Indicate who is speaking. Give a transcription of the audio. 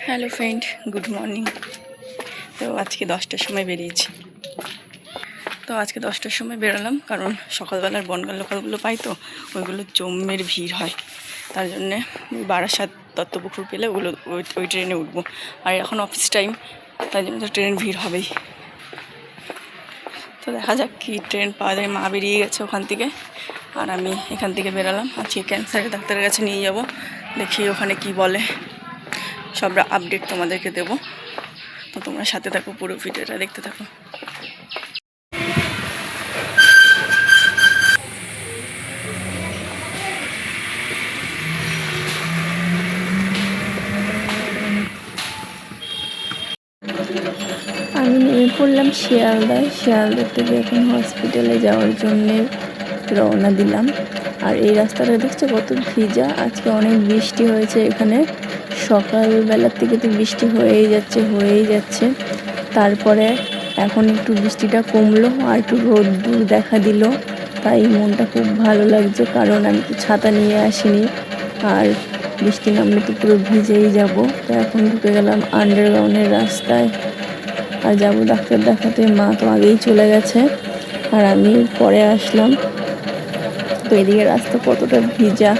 Speaker 1: Hello friend, good morning. তো আজকে 10টার সময় বেরিয়েছি। আজকে 10টার সময় বেরোলাম, কারণ সকালবেলার বনগাঁ লোকালগুলো পাই, তো ওইগুলো জম্মের ভিড় হয়। তার জন্যে বারাসাত দত্তপুকুর পেলে ওগুলো ওই ট্রেনে উঠবো। আর এখন অফিস টাইম, তাই জন্য তো ট্রেন ভিড় হবেই। তো দেখা যাক কি ট্রেন পাওয়া যায়। মা বেরিয়ে গেছে ওখান থেকে, আর আমি এখান থেকে বেরোলাম। আজকে ক্যান্সারের ডাক্তারের কাছে নিয়ে যাব, দেখি ওখানে কি বলে। সব আপডেট তোমাদেরকে দেবো। তো তোমরা সাথে থাকো, পুরো ভিডিওটা দেখতে থাকো। আমি নেমে পড়লাম শিয়ালদা থেকে এখন হসপিটালে যাওয়ার জন্যে রওনা দিলাম। আর এই রাস্তাটা দেখছো কত ভিজা। আজকে অনেক বৃষ্টি হয়েছে এখানে, সকালবেলার থেকে তো বৃষ্টি হয়েই যাচ্ছে। তারপরে এখন একটু বৃষ্টিটা কমলো, আর একটু রোদ্দুর দেখা দিল, তাই মনটা খুব ভালো লাগছে। কারণ আমি তো ছাতা নিয়ে আসিনি, আর বৃষ্টি নামলে তো পুরো ভিজেই যাব। তো এখন ঢুকে গেলাম আন্ডারগ্রাউন্ডের রাস্তায়, আর যাবো ডাক্তার দেখাতে। মা তো আগেই চলে গেছে, আর আমি পরে আসলাম। তো এদিকে রাস্তা কতটা ভিজা,